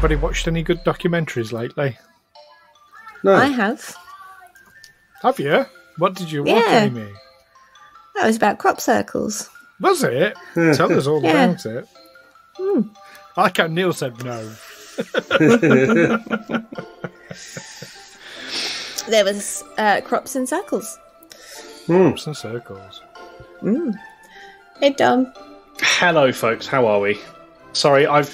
Anybody watched any good documentaries lately? No. I have. Have you? What did you watch, Amy? That was about crop circles. Was it? Tell us all Yeah. about it. I like how Neil said no. There was crops in circles. Crops and circles. Hey, Dom. Hello, folks. How are we? Sorry, I'm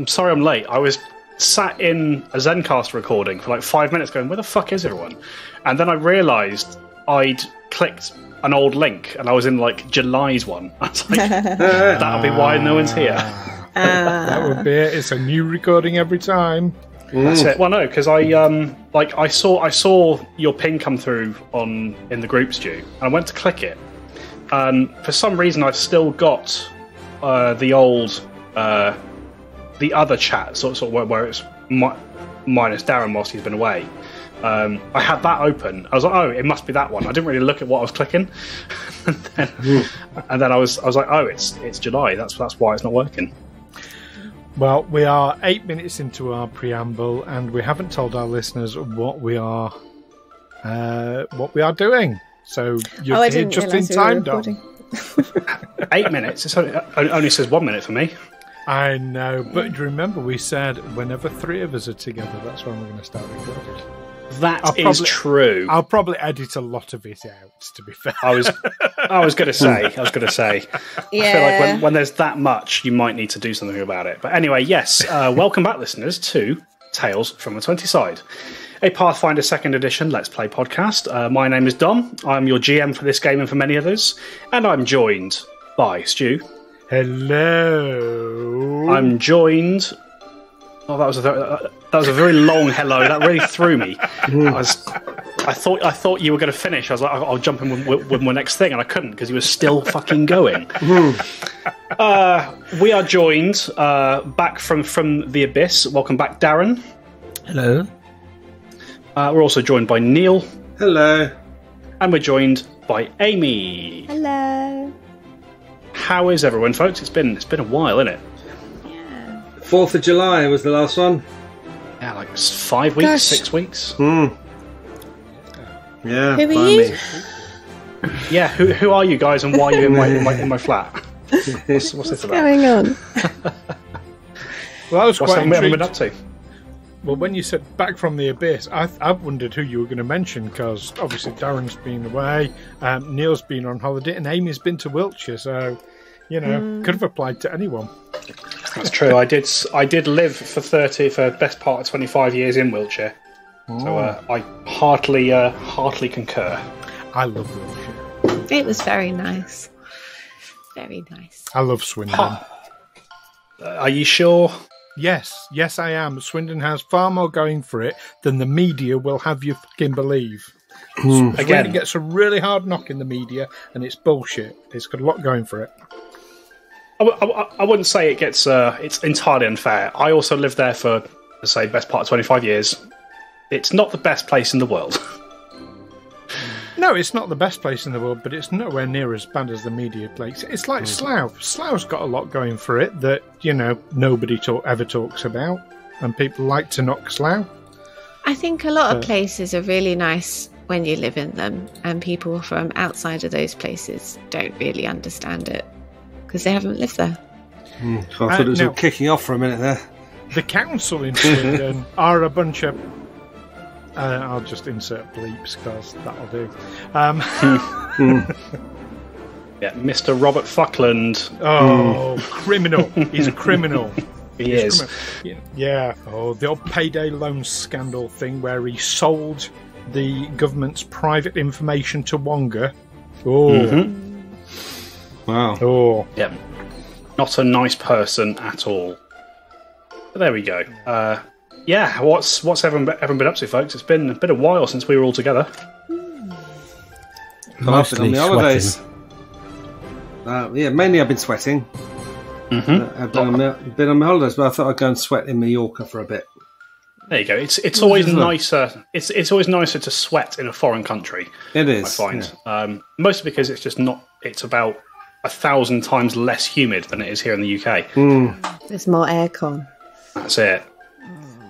sorry I'm late. I was sat in a Zencast recording for like 5 minutes going, where the fuck is everyone? And then I realised I'd clicked an old link and I was in like July's one. I was like, that'll be why no one's here. That would be it. It's a new recording every time. That's it. Well, no, because I saw your ping come through in the group, Stu, and I went to click it. For some reason, I've still got the old, the other chat, sort of where it's minus Darren whilst he's been away. I had that open. I was like, oh, it must be that one. I didn't really look at what I was clicking, and then I was like, oh, it's July. That's why it's not working. Well, we are 8 minutes into our preamble, and we haven't told our listeners what we are doing. So you're here just in time, Dom. 8 minutes. It only says 1 minute for me. I know, but remember we said whenever three of us are together, that's when we're going to start recording. That is true. I'll probably edit a lot of it out, to be fair. I was going to say. Yeah. I feel like when there's that much, you might need to do something about it. But anyway, yes. Welcome back, listeners, to Tales from the 20 Side, a Pathfinder 2nd Edition Let's Play podcast. My name is Dom. I'm your GM for this game and for many others, and I'm joined by Stu. Hello. I'm joined. Oh, that was a very long hello. That really threw me. I thought you were going to finish. I was like, I'll jump in with my next thing, and I couldn't because you were still fucking going. We are joined back from the abyss. Welcome back, Darren. Hello. We're also joined by Neil. Hello. And we're joined by Amy. Hello. How is everyone, folks? It's been a while, isn't it? 4th of July was the last one. Yeah, like 5 weeks, 6 weeks. Yeah. Who are you? Yeah, who are you guys, and why are you in my flat? What's this about? Going on? Well, I was What's quite that been intrigued. up to? Well, when you said back from the abyss, I've wondered who you were going to mention, because obviously Darren's been away, Neil's been on holiday, and Amy's been to Wiltshire, so, could have applied to anyone. That's true. I did live for best part of 25 years in Wiltshire, so I heartily concur. I love Wiltshire. It was very nice. Very nice. I love Swindon. Are you sure? Yes, I am. Swindon has far more going for it than the media will have you fucking believe. Again, it gets a really hard knock in the media, and it's bullshit. It's got a lot going for it. I wouldn't say it gets. It's entirely unfair. I also lived there for, let's say, best part of 25 years. It's not the best place in the world. No, it's not the best place in the world, but it's nowhere near as bad as the media place. It's like Slough. Slough's got a lot going for it that, nobody ever talks about, and people like to knock Slough. I think a lot of places are really nice when you live in them, and people from outside of those places don't really understand it because they haven't lived there. I thought it was all kicking off for a minute there. The council in Swindon are a bunch of... I'll just insert bleeps because that'll do. Yeah, Mr. Robert Fuckland. Oh, criminal. He's a criminal. He is. Yeah. Oh, the old payday loan scandal thing where he sold the government's private information to Wonga. Oh. Wow. Oh. Yeah. Not a nice person at all. But there we go. Yeah, what's everyone been up to, folks? It's been a while since we were all together. Mostly on the holidays. Mainly I've been sweating. I've been on my holidays, but I thought I'd go and sweat in Mallorca for a bit. There you go. It's always nicer. It's always nicer to sweat in a foreign country. It is. I find mostly because it's just not. It's about 1,000 times less humid than it is here in the UK. There's more aircon. That's it.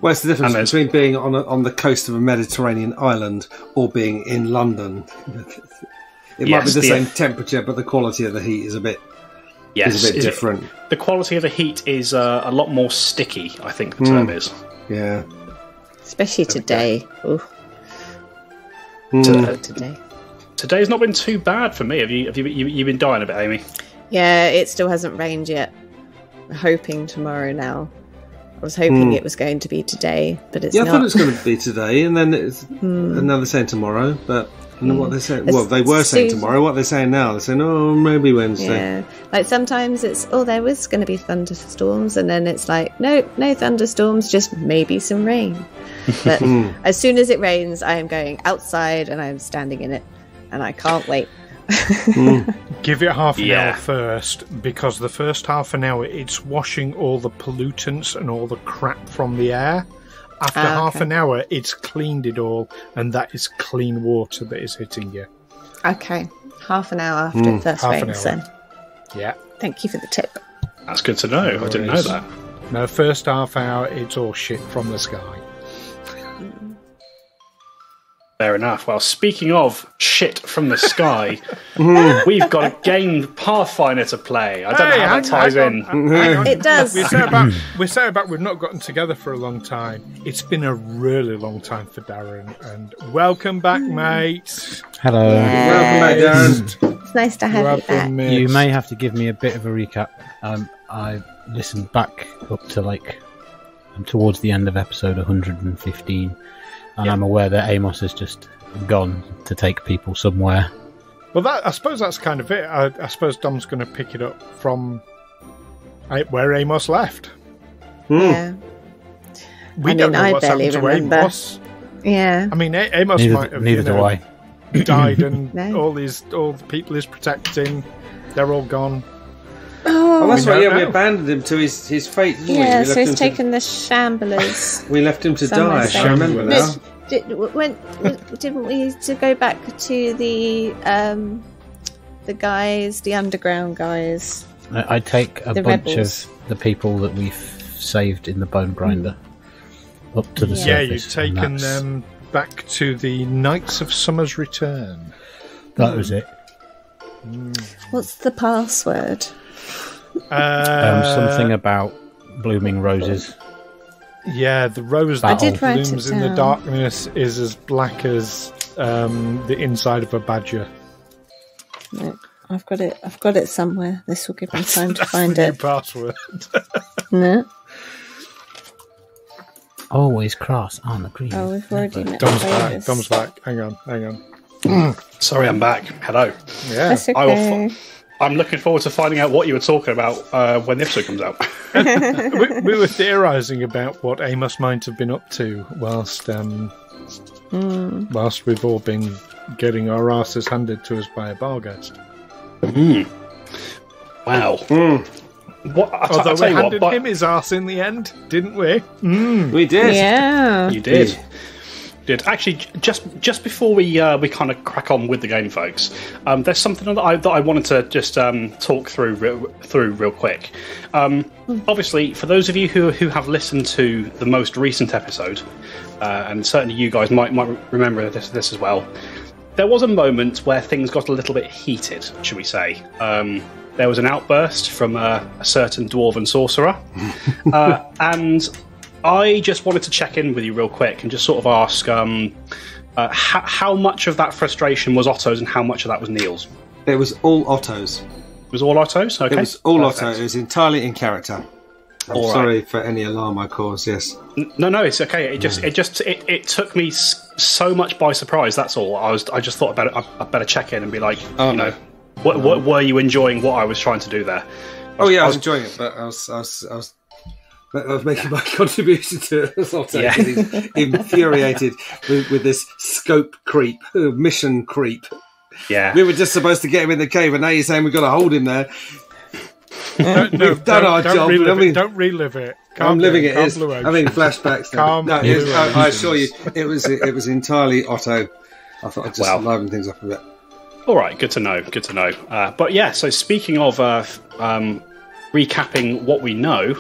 What's the difference between being on the coast of a Mediterranean island or being in London? It might be the same temperature, but the quality of the heat is a bit different. The quality of the heat is a lot more sticky, I think the term is. Yeah. Especially today. Today. Today's not been too bad for me. Have you been dying a bit, Amy? Yeah, it still hasn't rained yet. I'm hoping tomorrow now. I was hoping it was going to be today, but it's not. I thought it was going to be today, and then now they're saying tomorrow, but what they're saying, well, they were saying tomorrow. What they're saying now, they're saying, oh, maybe Wednesday. Yeah, like sometimes it's, there was going to be thunderstorms, and then it's like, no thunderstorms, just maybe some rain. But as soon as it rains, I am going outside and I am standing in it, and I can't wait. Give it half an hour first, because the first half an hour it's washing all the pollutants and all the crap from the air. After half an hour it's cleaned it all, and that is clean water that is hitting you. Okay, half an hour after it first rains then. Yeah. Thank you for the tip. That's good to know. I didn't know that. No, first half hour it's all shit from the sky. Fair enough. Well, speaking of shit from the sky, we've got a game Pathfinder to play. I don't know how that ties in. It does. We say about we've not gotten together for a long time. It's been a really long time for Darren, and welcome back, mate. Hello. Yes. Welcome back, Darren. It's nice to have you back. Mate. You may have to give me a bit of a recap. I listened back up to towards the end of episode 115. And I'm aware that Amos has just gone to take people somewhere. Well, I suppose that's kind of it. I suppose Dom's going to pick it up from where Amos left. Yeah. We don't know what's happened to Amos. Yeah. I mean, Amos might have died, and all the people he's protecting, they're all gone. Oh, that's right. Yeah, we abandoned him to his fate. Didn't we? Yeah, so he's taken the shamblers. We left him to die. I remember now. Didn't we to go back to the guys, the underground guys? I take a bunch of the people that we've saved in the bone grinder up to the surface. Yeah, you've taken them back to the Knights of Summer's Return. That was it. What's the password? Something about blooming roses. Yeah, the rose that blooms in the darkness is as black as the inside of a badger. No, I've got it somewhere. This will give me time to find it. Password. No. Always cross on the green. Oh, we've already met. Dom's back. Hang on. Sorry, I'm back. Hello. Yeah. That's okay. I'm looking forward to finding out what you were talking about when the episode comes out. we were theorising about what Amos might have been up to whilst we've all been getting our asses handed to us by a barghest. Wow. Although we handed him his arse in the end, didn't we? We did. Yeah. You did. Actually, just before we kind of crack on with the game, folks, there's something that I wanted to just talk through real quick. Obviously, for those of you who have listened to the most recent episode, and certainly you guys might remember this as well, there was a moment where things got a little bit heated, should we say. There was an outburst from a certain dwarven sorcerer, and I just wanted to check in with you real quick and just sort of ask how much of that frustration was Otto's and how much of that was Neil's? It was all Otto's. It was all Otto's? Okay. It was all Otto. It was entirely in character. I'm sorry for any alarm I caused, yes. No, it's okay. It took me so much by surprise, that's all. I just thought about it. I better check in and be like, what were you enjoying what I was trying to do there? I was enjoying it, but I was making my contribution to Otto. Yeah. He's infuriated with this scope creep, mission creep. Yeah, we were just supposed to get him in the cave, and now you're saying we've got to hold him there. We've done our job. Don't relive it. I'm living it. I'm having flashbacks. I assure you, it was entirely Otto. I thought I'd just liven things up a bit. All right, good to know. But yeah, so speaking of recapping what we know,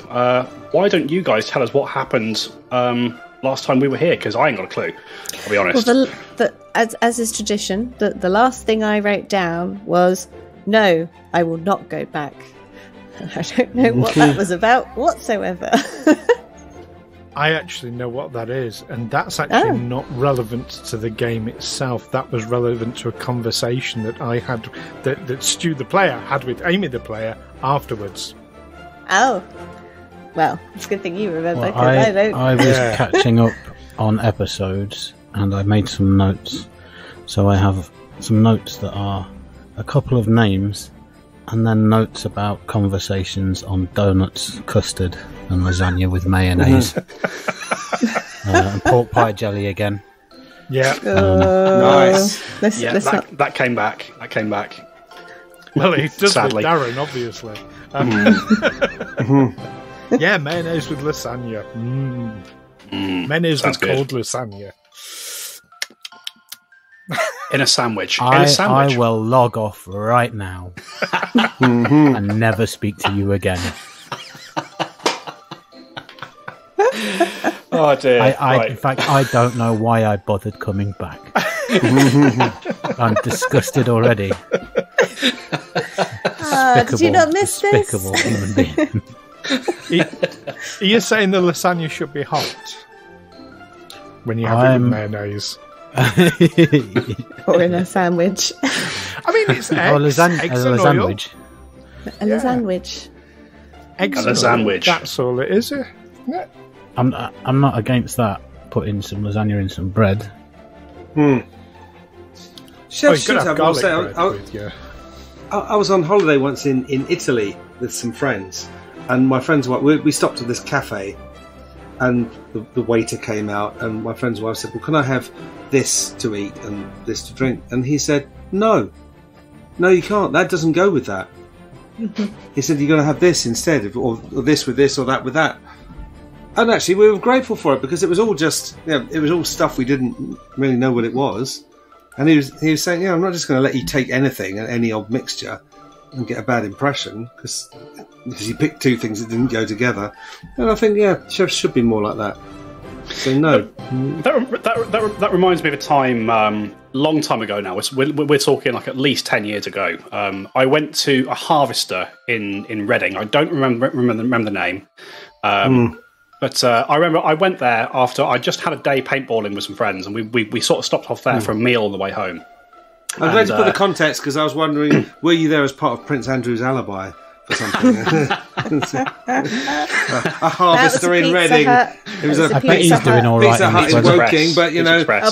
why don't you guys tell us what happened last time we were here? Because I ain't got a clue, I'll be honest. Well, as is tradition, the last thing I wrote down was, no, I will not go back. I don't know what that was about whatsoever. I actually know what that is, and that's actually not relevant to the game itself. That was relevant to a conversation that I had, that Stu the player had with Amy the player afterwards. Oh. Well, it's a good thing you remember, because I don't. I was catching up on episodes, and I made some notes. So I have some notes that are a couple of names, and then notes about conversations on donuts, custard, and lasagna with mayonnaise. And pork pie jelly again. Yeah. Nice. That came back. That came back. Well, it does Sadly. with Darren, obviously. Yeah, mayonnaise with lasagna. Mayonnaise with cold lasagna. In a sandwich. I will log off right now and never speak to you again. Oh dear. Right. In fact, I don't know why I bothered coming back. I'm disgusted already. Did you not miss this? Despicable human being. Are you saying the lasagna should be hot when you have it with mayonnaise? Or in a sandwich. I mean, it's eggs, eggs a and sandwich. A lasagna. Eggs And a sandwich. That's all it is, isn't it? I'm not against that. Putting some lasagna in some bread. Chef You've got to have garlic bread with you. I was on holiday once in Italy with some friends, and my friend's wife, we stopped at this cafe, and the waiter came out, and my friend's wife said, well, can I have this to eat and this to drink? And he said, no, you can't. That doesn't go with that. He said, you're going to have this instead, or this with this, or that with that. And actually, we were grateful for it, because it was all just, it was all stuff we didn't really know what it was. And he was saying, I'm not just going to let you take anything and any old mixture and get a bad impression, because you picked two things that didn't go together. And I think, chefs should be more like that. So no. That reminds me of a time, long time ago now. We're talking like at least 10 years ago. I went to a harvester in Reading. I don't remember the name. But I remember I went there after I just had a day paintballing with some friends, and we sort of stopped off there for a meal on the way home. I'm glad to put the context, because I was wondering, were you there as part of Prince Andrew's alibi for something? A harvester in Reading. It was I bet he's doing all right. Pizza Hut in Woking, but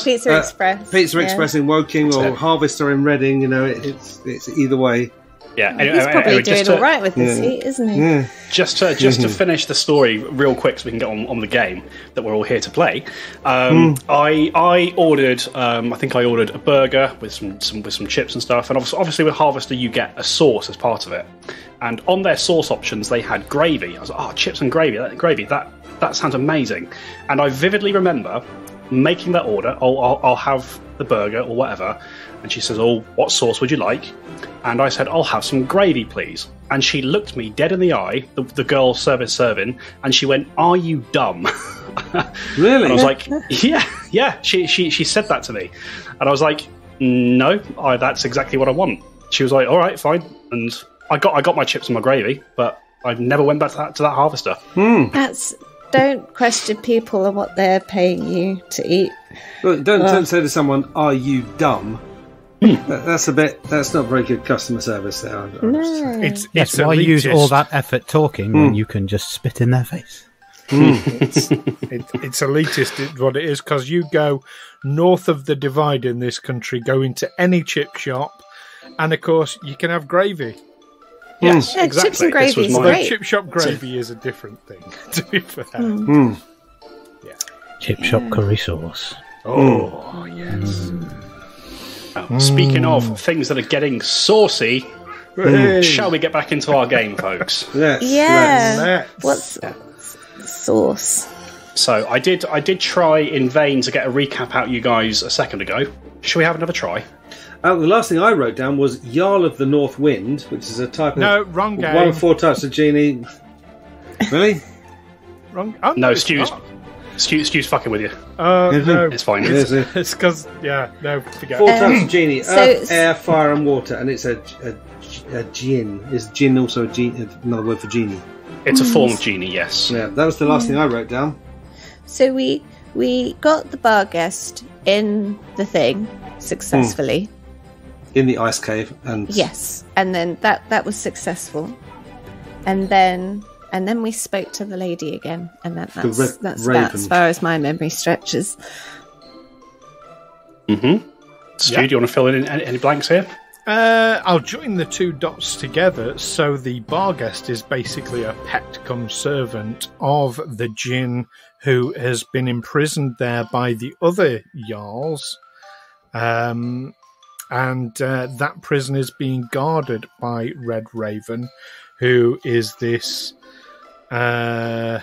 Pizza Express. Pizza Express in Woking, or harvester in Reading. It's either way. Yeah, he's probably doing all right with his heat, isn't he? Yeah. Just to finish the story real quick, so we can get on the game that we're all here to play. I ordered, I think I ordered a burger with some chips and stuff, and obviously with Harvester you get a sauce as part of it. And on their sauce options they had gravy. I was like, chips and gravy, that sounds amazing. And I vividly remember making that order. I'll have the burger or whatever. And she says, what sauce would you like? And I said, I'll have some gravy, please. And she looked me dead in the eye, the girl serving, and she went, are you dumb? Really? And I was like, yeah. She said that to me. And I was like, no, that's exactly what I want. She was like, all right, fine. And I got my chips and my gravy, but I never went back to that harvester. Don't question people on what they're paying you to eat. Well, don't say to someone, are you dumb? That's not very good customer service there. No. It's why use all that effort talking when you can just spit in their face? It's elitist, what it is, because you go north of the divide in this country, go into any chip shop, and of course you can have gravy. Yes, yeah, exactly. Chips and gravy is Although great. chip shop gravy is a different thing, to be fair. Yeah. Chip shop curry sauce. Oh, yes. Speaking of things that are getting saucy, shall we get back into our game, folks? Let's. What's sauce? So I did try in vain to get a recap out you guys a second ago. Shall we have another try? The last thing I wrote down was Jarl of the North Wind, which is a type of... No, wrong game. One of 4 types of genie. Really? Wrong. Oh, no, Stu's fucking with you. No, it's fine. It's because forget. 4 types of genie: earth, air, fire, and water. And it's a djinn. Is djinn also another word for genie? It's a form of genie. Yes. Yeah, that was the last thing I wrote down. So we got the bar guest in the thing successfully. In the ice cave, and yes, and then that was successful, and then we spoke to the lady again, and that's about as far as my memory stretches. Mm-hmm. Stu, do you want to fill in any blanks here? I'll join the 2 dots together. So the bar guest is basically a pet cum servant of the djinn who has been imprisoned there by the other Jarls. And that prison is being guarded by Red Raven, who is this... I'm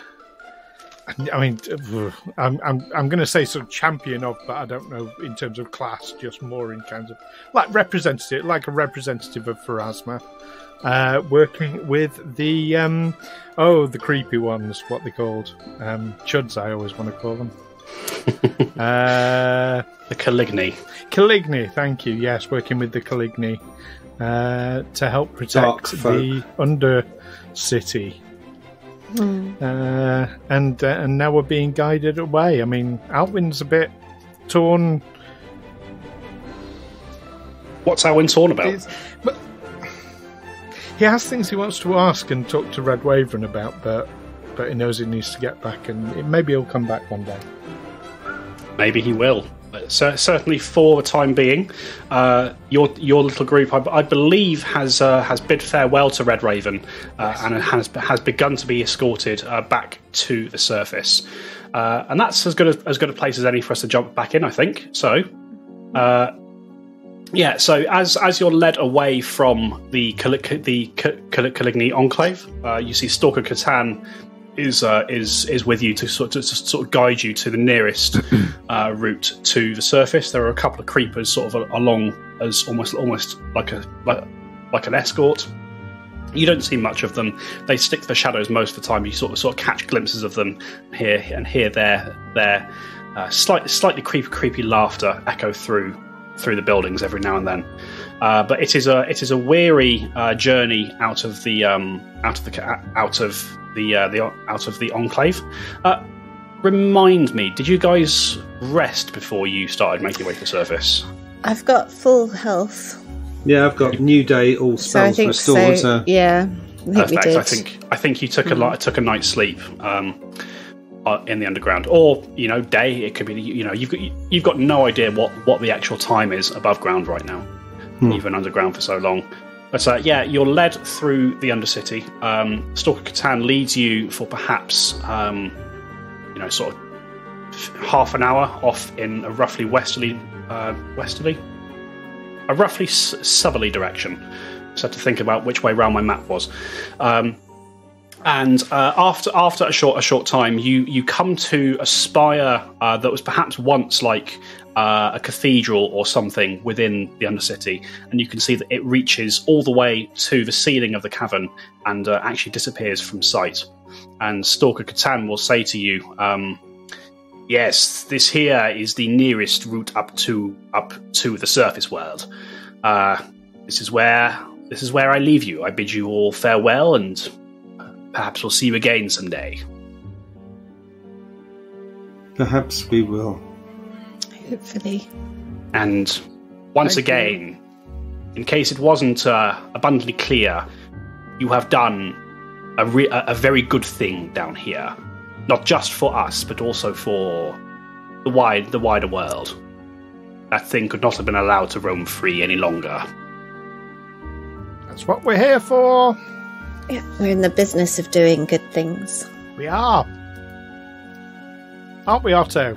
going to say sort of champion of, but I don't know in terms of class, just more in terms of like a representative of Pharasma, working with the creepy ones, what they called, chuds. I always want to call them. The Caligni. Caligni, thank you. Yes, working with the Caligni to help protect the Undercity. And now we're being guided away. I mean, Alwyn's a bit torn. What's Alwyn torn about? But he has things he wants to ask and talk to Red Raven about, but he knows he needs to get back, and maybe he'll come back one day. Maybe he will. Certainly, for the time being, your little group, I believe, has bid farewell to Red Raven, and has begun to be escorted back to the surface, and that's as good a place as any for us to jump back in, I think. So, So as you're led away from the Caligni Enclave, you see Stalker Catan is with you to sort of guide you to the nearest route to the surface. There are a couple of creepers sort of along as almost like an escort. You don't see much of them. They stick to the shadows most of the time. You sort of catch glimpses of them here and hear their slightly creepy laughter echo through the buildings every now and then. But it is a weary journey out of the Enclave. Remind me, did you guys rest before you started making your way to the surface? I've got full health. Yeah, I've got New Day, all spells restored. So yeah, perfect. I think you took a night's sleep in the underground, or day. It could be you've got no idea what the actual time is above ground right now. You've been underground for so long. But you're led through the Undercity. Stalker Catan leads you for perhaps, sort of half an hour off in a roughly southerly direction. So I had to think about which way round my map was. And after a short time, you come to a spire that was perhaps once like a cathedral or something within the Undercity, and you can see that it reaches all the way to the ceiling of the cavern and actually disappears from sight. And Stalker Catan will say to you, "Yes, this here is the nearest route up to the surface world. This is where I leave you. I bid you all farewell, and perhaps we'll see you again someday." Perhaps we will. Hopefully. And once again, in case it wasn't abundantly clear, you have done a very good thing down here. Not just for us, but also for the wider world. That thing could not have been allowed to roam free any longer. That's what we're here for. Yeah, we're in the business of doing good things. We are. Aren't we, Otto?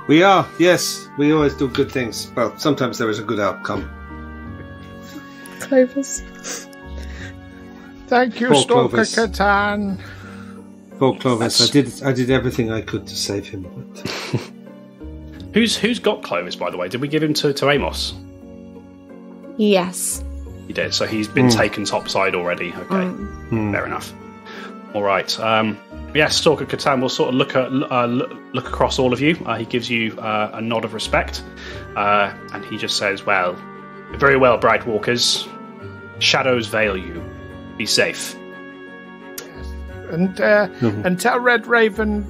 We are, yes. We always do good things. Well, sometimes there is a good outcome. Clovis. Thank you, Stalker Catan. Poor Clovis. I did everything I could to save him. But... Who's got Clovis, by the way? Did we give him to Amos? Yes. You did. So he's been taken topside already. Okay, fair enough. All right. Stalker Catan will sort of look across all of you. He gives you a nod of respect, and he just says, "Well, very well, Bright Walkers. Shadows veil you. Be safe." And tell Red Raven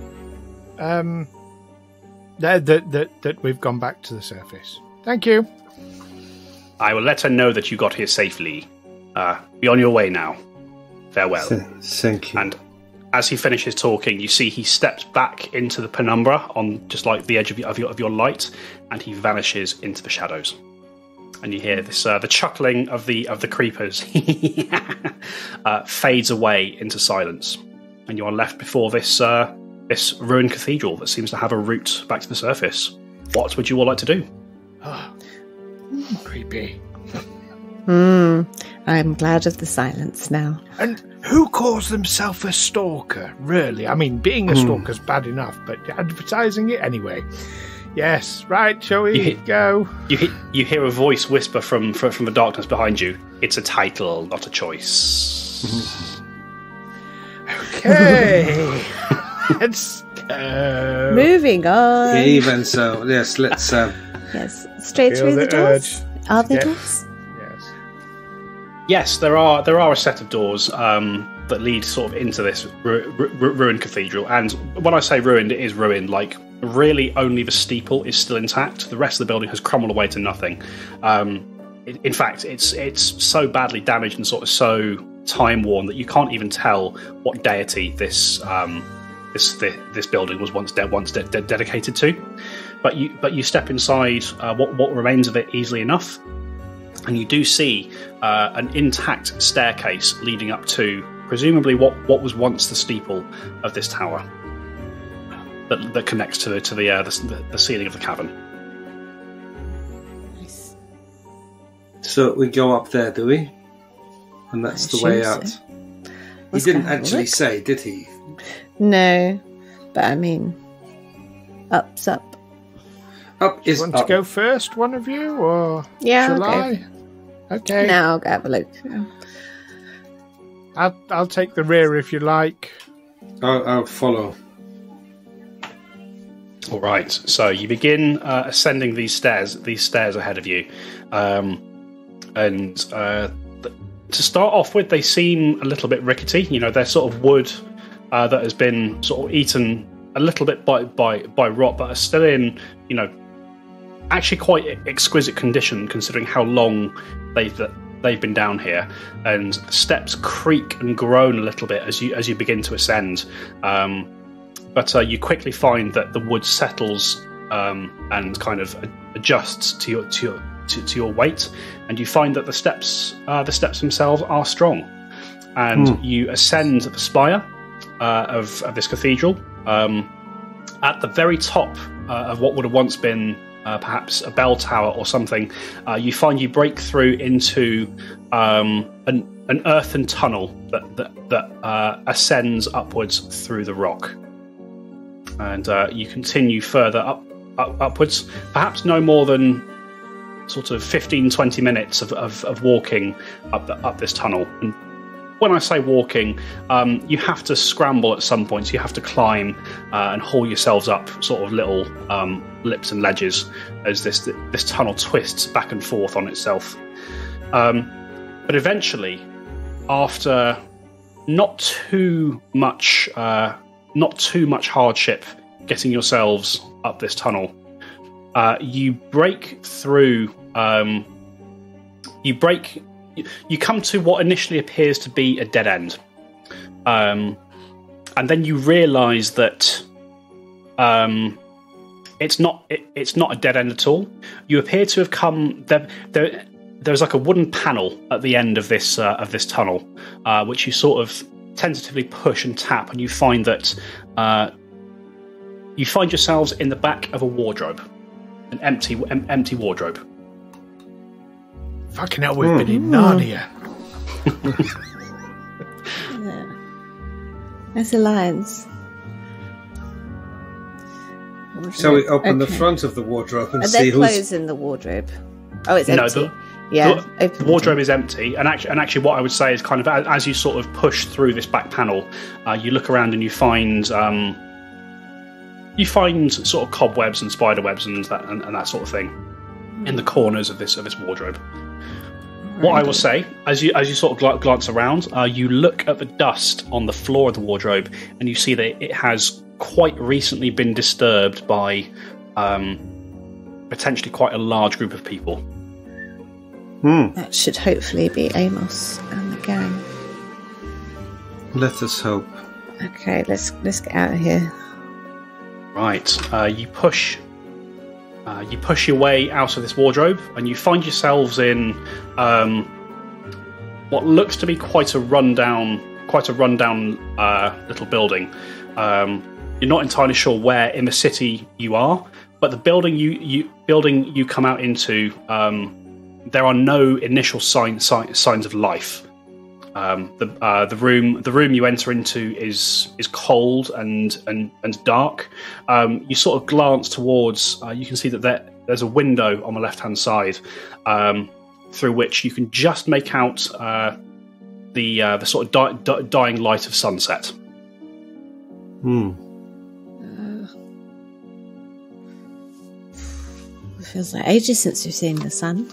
that we've gone back to the surface. Thank you. I will let her know that you got here safely. Be on your way now. Farewell. Thank you. And as he finishes talking, you see he steps back into the penumbra on just like the edge of your light, and he vanishes into the shadows. And you hear this the chuckling of the creepers fades away into silence, and you are left before this ruined cathedral that seems to have a route back to the surface. What would you all like to do? Creepy. I'm glad of the silence now. And who calls themselves a stalker, really? I mean, being a stalker's bad enough, but advertising it anyway. Yes, right, shall we go? You hear a voice whisper from the darkness behind you. It's a title, not a choice. Okay. Let's go. Moving on. Even so, yes, let's... Yes, straight Feel through the doors? Are there Yeah. doors? Yes, there are a set of doors that lead sort of into this ruined cathedral. And when I say ruined, it is ruined. Like, really, only the steeple is still intact. The rest of the building has crumbled away to nothing. In fact, it's so badly damaged and sort of so time worn that you can't even tell what deity this building was once dedicated to. But you step inside what remains of it easily enough. And you do see an intact staircase leading up to, presumably, what was once the steeple of this tower that connects to the ceiling of the cavern. Nice. So we go up there, do we? And that's the way out. So. He didn't actually say, did he? No, but I mean, up's up. Up is Want up. to go first, one of you, or Yeah, shall okay. I? Okay. Now I'll go have a look. I'll take the rear if you like. I'll follow. All right, so you begin ascending these stairs ahead of you, and to start off with, they seem a little bit rickety. You know, they're sort of wood that has been sort of eaten a little bit by rot, but are still in, you know, actually quite exquisite condition considering how long they've been down here. And the steps creak and groan a little bit as you begin to ascend. But you quickly find that the wood settles and kind of adjusts to your weight, and you find that the steps themselves are strong. And you ascend the spire of this cathedral. At the very top of what would have once been perhaps a bell tower or something, you find you break through into an earthen tunnel that ascends upwards through the rock. And you continue further upwards, perhaps no more than sort of 15-20 minutes of walking up this tunnel. And when I say walking, you have to scramble at some points. You have to climb and haul yourselves up sort of little lips and ledges as this tunnel twists back and forth on itself. But eventually, after not too much hardship getting yourselves up this tunnel, you break through. You come to what initially appears to be a dead end, and then you realise that it's not a dead end at all. You appear to have come there. There's like a wooden panel at the end of this tunnel, which you sort of tentatively push and tap, and you find that you find yourselves in the back of a wardrobe, an empty wardrobe. Fucking hell, we've been in Narnia. There's a lines. Shall we open the front of the wardrobe and Are see there who's... clothes in the wardrobe? Oh, it's empty. Yeah, the wardrobe is empty, and actually, what I would say is kind of as you sort of push through this back panel, you look around and you find sort of cobwebs and spider webs and that sort of thing in the corners of this wardrobe. What I will say, as you sort of glance around, you look at the dust on the floor of the wardrobe, and you see that it has quite recently been disturbed by potentially quite a large group of people. That should hopefully be Amos and the gang. Let us hope. Okay, let's get out of here. Right, you push your way out of this wardrobe, and you find yourselves in what looks to be quite a rundown little building. You're not entirely sure where in the city you are, but the building you come out into, there are no initial signs of life. The room you enter into is cold and dark. You sort of glance towards. You can see that there's a window on the left-hand side, through which you can just make out the sort of dying light of sunset. It feels like ages since we've seen the sun.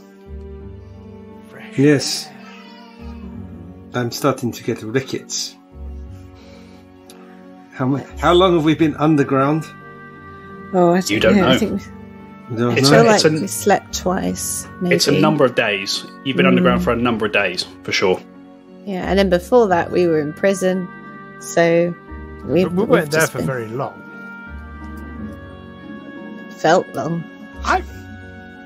Yes. I'm starting to get rickets. How long have we been underground? Oh, I don't know. I think we slept twice. Maybe. It's a number of days. You've been underground for a number of days, for sure. Yeah, and then before that, we were in prison, so we weren't there for very long. Felt long.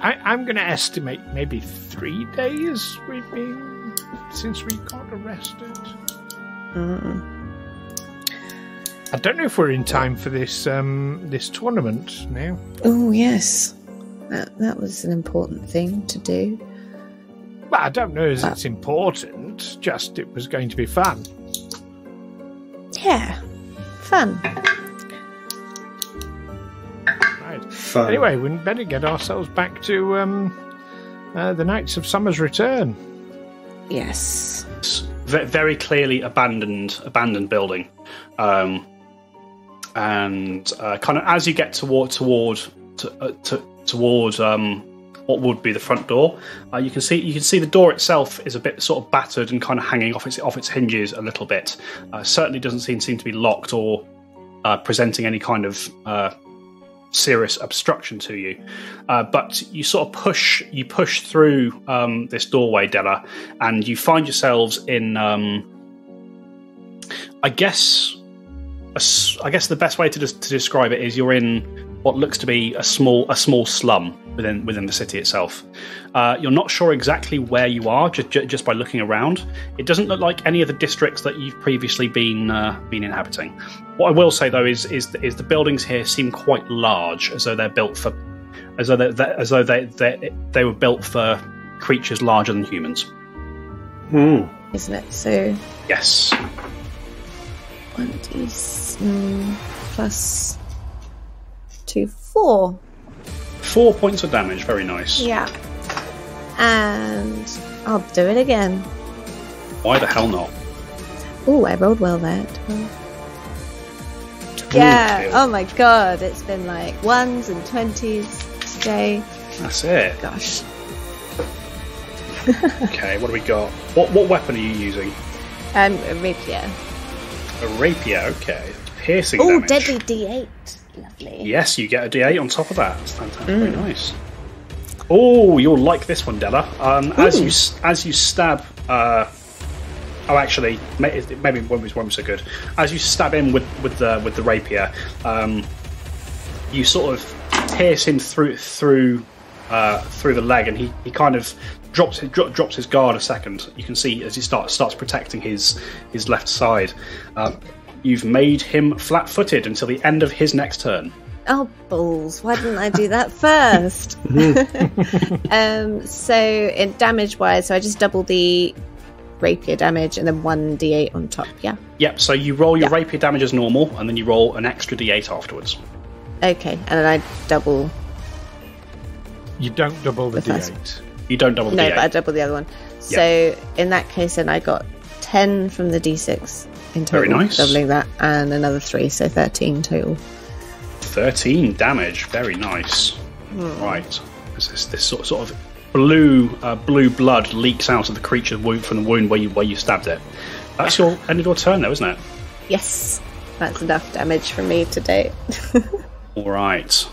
I'm going to estimate maybe 3 days we've been since we got arrested. I don't know if we're in time for this this tournament now. Oh yes, that was an important thing to do. But I don't know if it's important. Just it was going to be fun. Yeah, fun. Right. Fun. Anyway, we'd better get ourselves back to the Knights of Summer's Return. Yes. Very clearly abandoned building, and kind of as you get toward what would be the front door, you can see the door itself is a bit sort of battered and kind of hanging off its hinges a little bit. Certainly doesn't seem to be locked or presenting any kind of serious obstruction to you, but you sort of push through this doorway, Della, and you find yourselves in I guess the best way to describe it is you're in what looks to be a small slum within the city itself. You're not sure exactly where you are just by looking around. It doesn't look like any of the districts that you've previously been inhabiting. What I will say though is the buildings here seem quite large, as though they're built for, as though they were built for creatures larger than humans. Isn't it? So yes. 1d plus 2, 4. 4 points of damage. Very nice. Yeah. And I'll do it again. Why the hell not? Oh, I rolled well there. 12. Yeah. Oh my god, it's been like 1s and 20s today. That's it. Gosh. Okay, what do we got? What weapon are you using? A rapier. A rapier, okay. Piercing damage. Oh, deadly D8. Lovely. Yes, you get a D8 on top of that. That's fantastic. Very nice. Oh, you'll like this one, Della. As you stab. Actually, maybe it won't be so good. As you stab him with the rapier, you sort of pierce him through the leg, and he kind of drops his guard a second. You can see as he starts protecting his left side. You've made him flat-footed until the end of his next turn. Oh, balls. Why didn't I do that first? So, in damage-wise, so I just double the rapier damage and then 1d8 on top, yeah? Yep, so you roll your rapier damage as normal, and then you roll an extra d8 afterwards. Okay, and then I double... You don't double the d8. You don't double the No, D8. but I double the other one. So in that case, then I got 10 from the D6 in total. Very nice. Doubling that, and another 3, so 13 total. 13 damage. Very nice. Right. This sort of blue blood leaks out of the creature's wound from the wound where you stabbed it. That's your end of your turn, though, isn't it? Yes, that's enough damage for me to date. All right.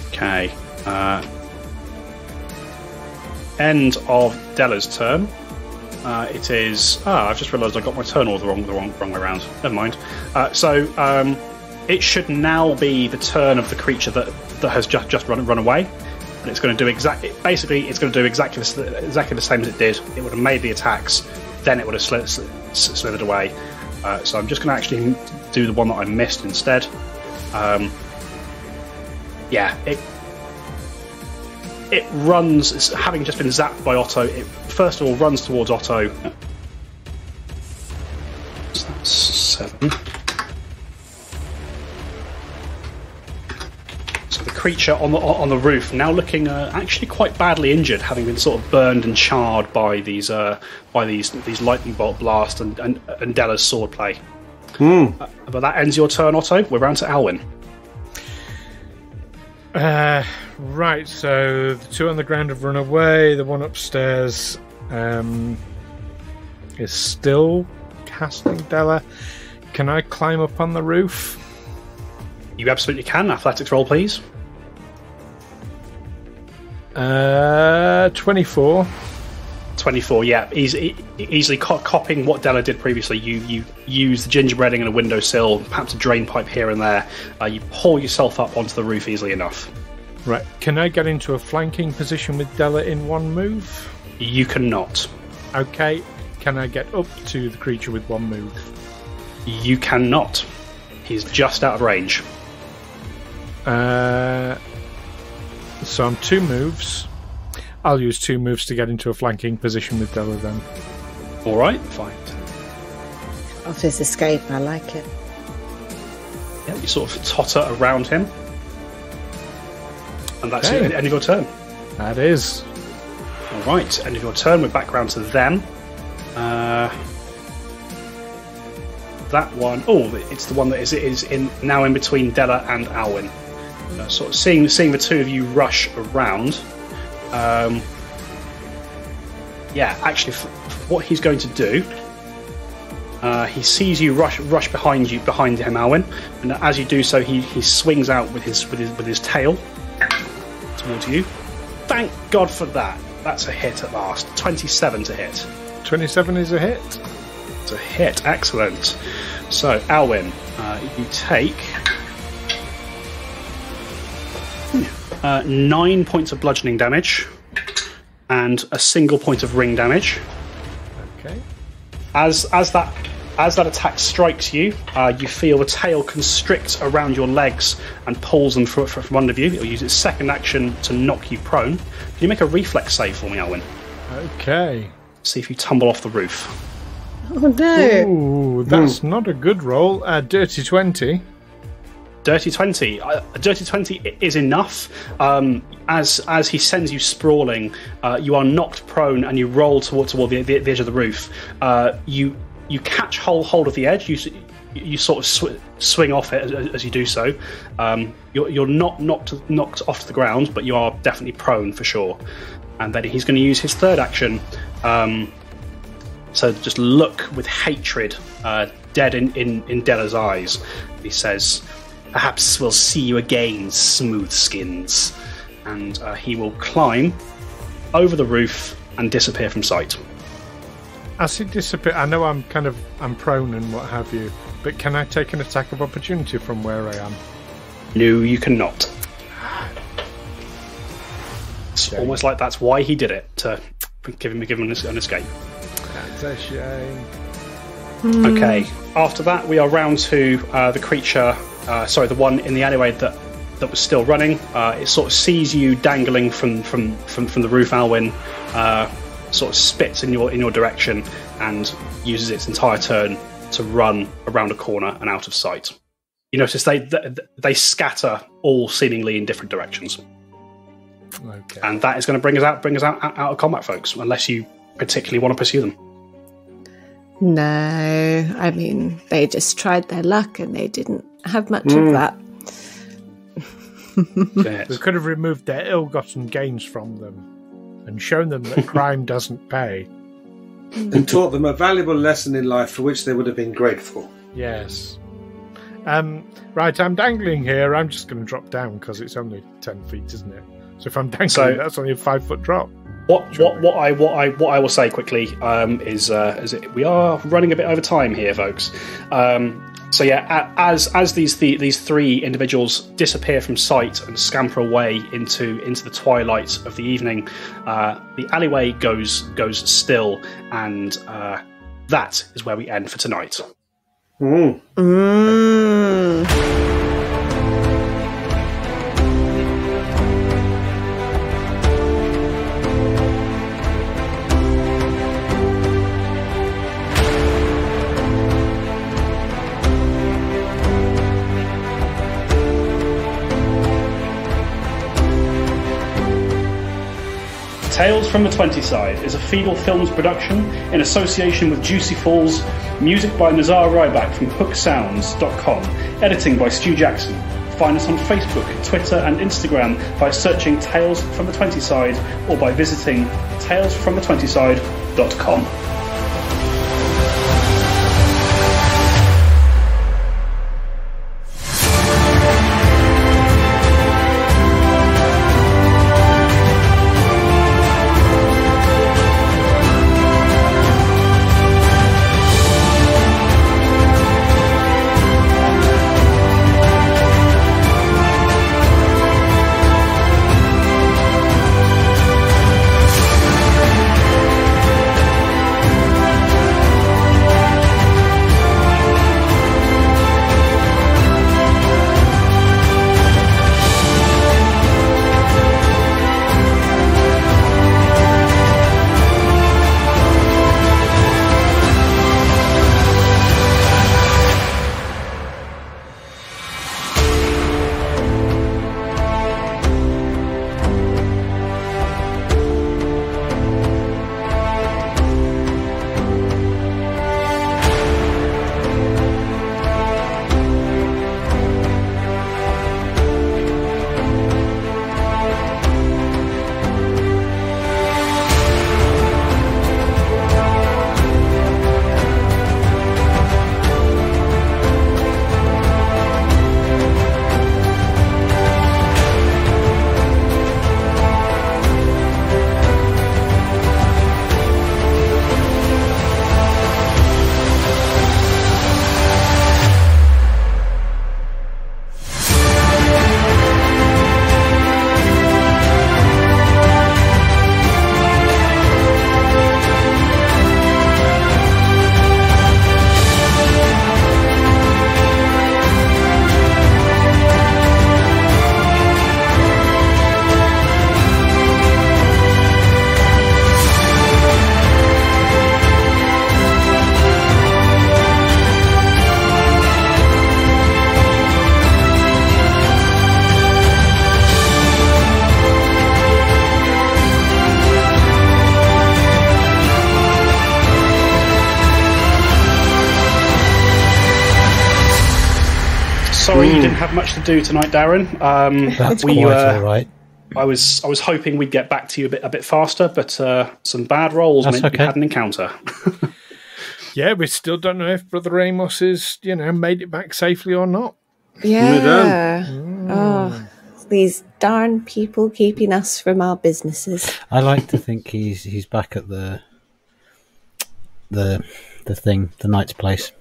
Okay. End of Della's turn. It is. I've just realised I got my turn all the wrong way around. Never mind. So it should now be the turn of the creature that has just run away, and it's going to do exactly the same as it did. It would have made the attacks, then it would have slithered away. So I'm just going to actually do the one that I missed instead. It runs, having just been zapped by Otto, it first of all runs towards Otto. So that's 7. So the creature on the roof, now looking actually quite badly injured, having been sort of burned and charred by these lightning bolt blast and Della's swordplay. But that ends your turn, Otto. We're round to Alwyn. Right, so the 2 on the ground have run away. The one upstairs is still casting Della. Can I climb up on the roof? You absolutely can. Athletics roll, please. 24. 24, yeah. Easily copying what Della did previously. You use the gingerbreading and a windowsill, perhaps a drain pipe here and there. You pull yourself up onto the roof easily enough. Right. Can I get into a flanking position with Della in one move? You cannot. Okay. Can I get up to the creature with one move? You cannot. He's just out of range. So I'm 2 moves. I'll use 2 moves to get into a flanking position with Della then. Alright, fine. Office escape, I like it. Yeah, you sort of totter around him. And that's the end of your turn. That is. Alright, end of your turn. We're back round to them. That one. Oh, it's the one that is now in between Della and Alwyn. Sort of seeing the 2 of you rush around. Actually, what he's going to do, he sees you rush behind him, Alwyn, and as you do so, he swings out with his tail towards you. Thank God for that. That's a hit at last. 27 to hit. 27 is a hit. It's a hit. Excellent. So, Alwyn, you take 9 points of bludgeoning damage and a single point of ring damage. Okay. As that attack strikes you, you feel the tail constrict around your legs and pulls them from under you. It'll use its second action to knock you prone. Can you make a reflex save for me, Alwyn? Okay. See if you tumble off the roof. Oh no! Ooh, that's not a good roll. Dirty 20. Dirty 20. Dirty 20 is enough. As he sends you sprawling, you are knocked prone and you roll toward the edge of the roof. You catch hold of the edge. You sort of swing off it as you do so. You're not knocked off to the ground, but you are definitely prone for sure. And then he's going to use his third action. So just look with hatred, dead in Della's eyes. He says, "Perhaps we'll see you again, smooth skins." And he will climb over the roof and disappear from sight. As he disappears, I know I'm prone and what have you, but can I take an attack of opportunity from where I am? No, you cannot. It's almost like that's why he did it, to give him an escape. That's a shame. Okay, after that we are round to the creature, the one in the alleyway that was still running. It sort of sees you dangling from the roof, Alwyn, sort of spits in your direction and uses its entire turn to run around a corner and out of sight. You notice they scatter all seemingly in different directions. Okay. And that is going to bring us out of combat, folks, unless you particularly want to pursue them. No, I mean, they just tried their luck and they didn't have much of that. We could have removed their ill-gotten gains from them and shown them that crime doesn't pay. And taught them a valuable lesson in life for which they would have been grateful. Yes. Right, I'm dangling here. I'm just going to drop down because it's only 10 feet, isn't it? So if I'm dangling, that's only a 5-foot drop. What I will say quickly is we are running a bit over time here, folks. So yeah, as these three individuals disappear from sight and scamper away into the twilight of the evening, the alleyway goes still, and that is where we end for tonight. Tales from the 20 Side is a Feeble Films production in association with Juicy Falls, music by Nazar Ryback from hooksounds.com, editing by Stu Jackson. Find us on Facebook, Twitter and Instagram by searching Tales from the 20 Side or by visiting talesfromthe20side.com. Sorry you didn't have much to do tonight, Darren. That's quite all right. I was hoping we'd get back to you a bit faster, but some bad rolls meant we had an encounter. Yeah, we still don't know if Brother Amos is, made it back safely or not. Yeah. Oh, these darn people keeping us from our businesses. I like to think he's back at the knight's place.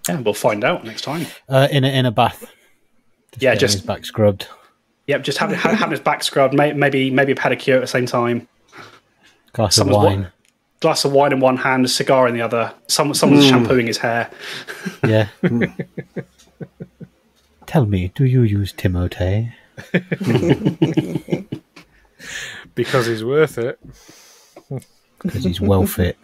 Yeah, we'll find out next time. In a bath. Just his back scrubbed. Yep, just having his back scrubbed. Maybe a pedicure at the same time. Glass of wine in one hand, a cigar in the other. Someone's shampooing his hair. Yeah. Tell me, do you use Timotei? Because he's worth it. Because he's well fit.